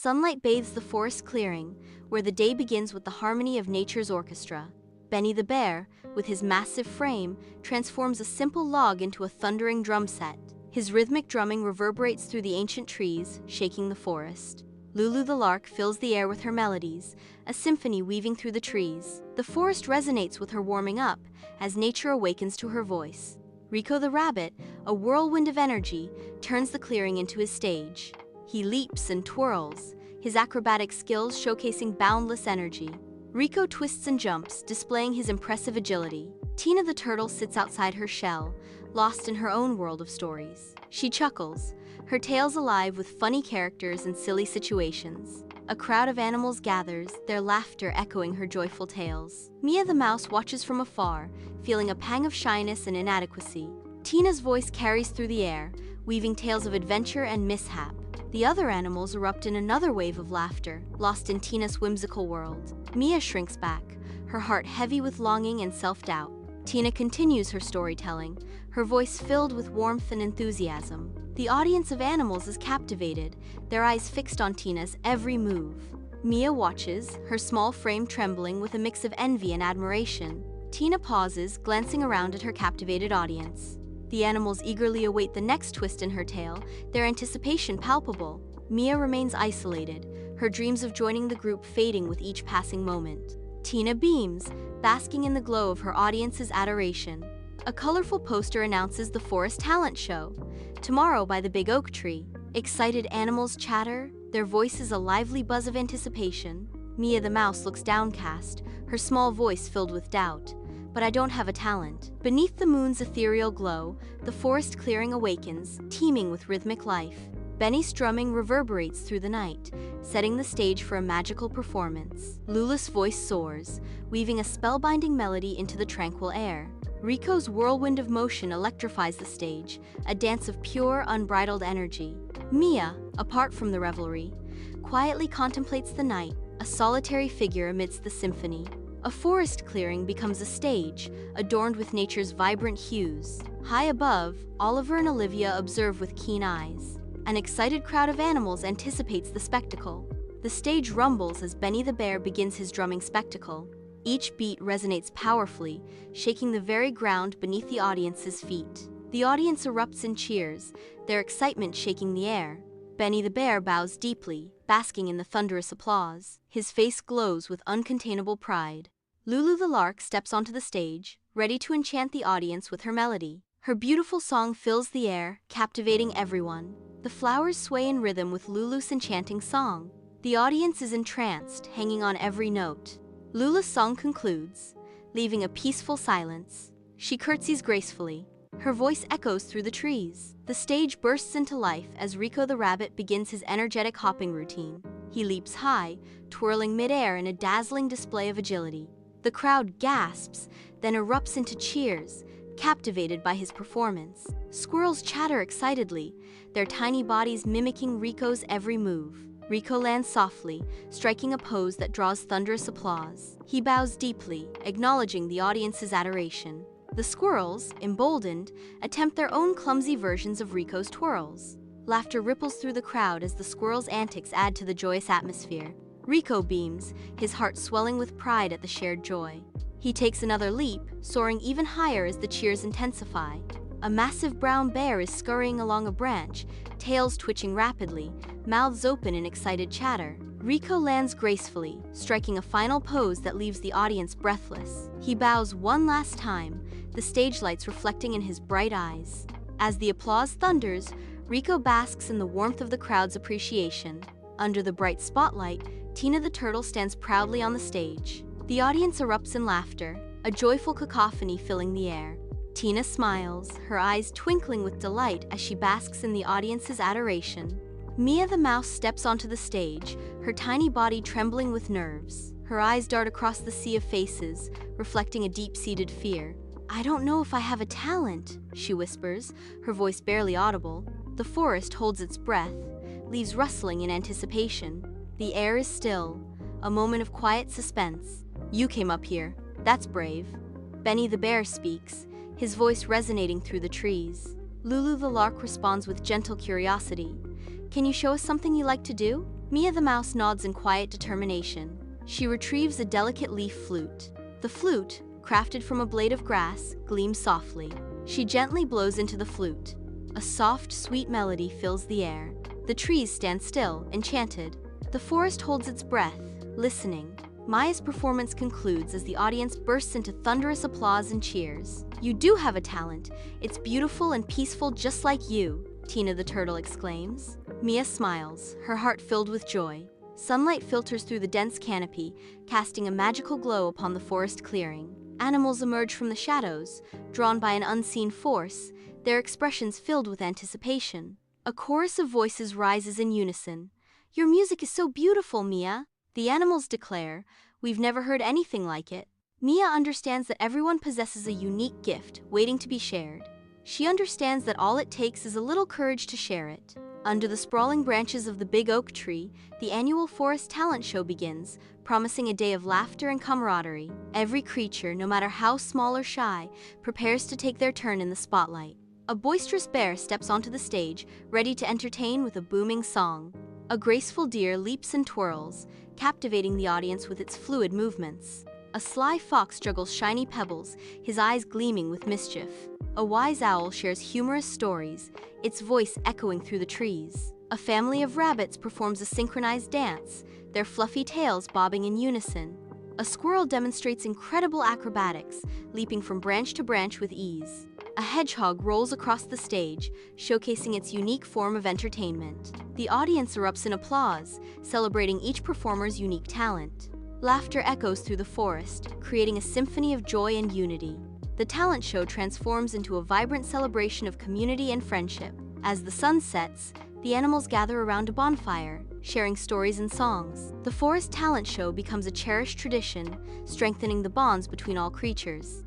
Sunlight bathes the forest clearing, where the day begins with the harmony of nature's orchestra. Benny the bear, with his massive frame, transforms a simple log into a thundering drum set. His rhythmic drumming reverberates through the ancient trees, shaking the forest. Lulu the lark fills the air with her melodies, a symphony weaving through the trees. The forest resonates with her warming up, as nature awakens to her voice. Rico the rabbit, a whirlwind of energy, turns the clearing into his stage. He leaps and twirls, his acrobatic skills showcasing boundless energy. Rico twists and jumps, displaying his impressive agility. Tina the turtle sits outside her shell, lost in her own world of stories. She chuckles, her tales alive with funny characters and silly situations. A crowd of animals gathers, their laughter echoing her joyful tales. Mia the mouse watches from afar, feeling a pang of shyness and inadequacy. Tina's voice carries through the air, weaving tales of adventure and mishap. The other animals erupt in another wave of laughter, lost in Tina's whimsical world. Mia shrinks back, her heart heavy with longing and self-doubt. Tina continues her storytelling, her voice filled with warmth and enthusiasm. The audience of animals is captivated, their eyes fixed on Tina's every move. Mia watches, her small frame trembling with a mix of envy and admiration. Tina pauses, glancing around at her captivated audience. The animals eagerly await the next twist in her tale, their anticipation palpable. Mia remains isolated, her dreams of joining the group fading with each passing moment. Tina beams, basking in the glow of her audience's adoration. A colorful poster announces the Forest Talent Show, tomorrow by the big oak tree. Excited animals chatter, their voices a lively buzz of anticipation. Mia the mouse looks downcast, her small voice filled with doubt. But I don't have a talent. Beneath the moon's ethereal glow, the forest clearing awakens, teeming with rhythmic life. Benny's drumming reverberates through the night, setting the stage for a magical performance. Lulu's voice soars, weaving a spellbinding melody into the tranquil air. Rico's whirlwind of motion electrifies the stage, a dance of pure, unbridled energy. Mia, apart from the revelry, quietly contemplates the night, a solitary figure amidst the symphony. A forest clearing becomes a stage, adorned with nature's vibrant hues. High above, Oliver and Olivia observe with keen eyes. An excited crowd of animals anticipates the spectacle. The stage rumbles as Benny the bear begins his drumming spectacle. Each beat resonates powerfully, shaking the very ground beneath the audience's feet. The audience erupts in cheers, their excitement shaking the air. Benny the bear bows deeply, basking in the thunderous applause. His face glows with uncontainable pride. Lulu the lark steps onto the stage, ready to enchant the audience with her melody. Her beautiful song fills the air, captivating everyone. The flowers sway in rhythm with Lulu's enchanting song. The audience is entranced, hanging on every note. Lulu's song concludes, leaving a peaceful silence. She curtsies gracefully. Her voice echoes through the trees. The stage bursts into life as Rico the rabbit begins his energetic hopping routine. He leaps high, twirling midair in a dazzling display of agility. The crowd gasps, then erupts into cheers, captivated by his performance. Squirrels chatter excitedly, their tiny bodies mimicking Rico's every move. Rico lands softly, striking a pose that draws thunderous applause. He bows deeply, acknowledging the audience's adoration. The squirrels, emboldened, attempt their own clumsy versions of Rico's twirls. Laughter ripples through the crowd as the squirrels' antics add to the joyous atmosphere. Rico beams, his heart swelling with pride at the shared joy. He takes another leap, soaring even higher as the cheers intensify. A massive brown bear is scurrying along a branch, tails twitching rapidly, mouths open in excited chatter. Rico lands gracefully, striking a final pose that leaves the audience breathless. He bows one last time, the stage lights reflecting in his bright eyes. As the applause thunders, Rico basks in the warmth of the crowd's appreciation. Under the bright spotlight, Tina the turtle stands proudly on the stage. The audience erupts in laughter, a joyful cacophony filling the air. Tina smiles, her eyes twinkling with delight as she basks in the audience's adoration. Mia the mouse steps onto the stage, her tiny body trembling with nerves. Her eyes dart across the sea of faces, reflecting a deep-seated fear. "I don't know if I have a talent," she whispers, her voice barely audible. The forest holds its breath, leaves rustling in anticipation. The air is still, a moment of quiet suspense. "You came up here. That's brave." Benny the bear speaks, his voice resonating through the trees. Lulu the lark responds with gentle curiosity. "Can you show us something you like to do?" Mia the mouse nods in quiet determination. She retrieves a delicate leaf flute. The flute, crafted from a blade of grass, gleams softly. She gently blows into the flute. A soft, sweet melody fills the air. The trees stand still, enchanted. The forest holds its breath, listening. Maya's performance concludes as the audience bursts into thunderous applause and cheers. "You do have a talent. It's beautiful and peaceful just like you," Tina the turtle exclaims. Mia smiles, her heart filled with joy. Sunlight filters through the dense canopy, casting a magical glow upon the forest clearing. Animals emerge from the shadows, drawn by an unseen force, their expressions filled with anticipation. A chorus of voices rises in unison. "Your music is so beautiful, Mia," the animals declare. "We've never heard anything like it." Mia understands that everyone possesses a unique gift, waiting to be shared. She understands that all it takes is a little courage to share it. Under the sprawling branches of the big oak tree, the annual Forest Talent Show begins, promising a day of laughter and camaraderie. Every creature, no matter how small or shy, prepares to take their turn in the spotlight. A boisterous bear steps onto the stage, ready to entertain with a booming song. A graceful deer leaps and twirls, captivating the audience with its fluid movements. A sly fox juggles shiny pebbles, his eyes gleaming with mischief. A wise owl shares humorous stories, its voice echoing through the trees. A family of rabbits performs a synchronized dance, their fluffy tails bobbing in unison. A squirrel demonstrates incredible acrobatics, leaping from branch to branch with ease. A hedgehog rolls across the stage, showcasing its unique form of entertainment. The audience erupts in applause, celebrating each performer's unique talent. Laughter echoes through the forest, creating a symphony of joy and unity. The talent show transforms into a vibrant celebration of community and friendship. As the sun sets, the animals gather around a bonfire, sharing stories and songs. The Forest Talent Show becomes a cherished tradition, strengthening the bonds between all creatures.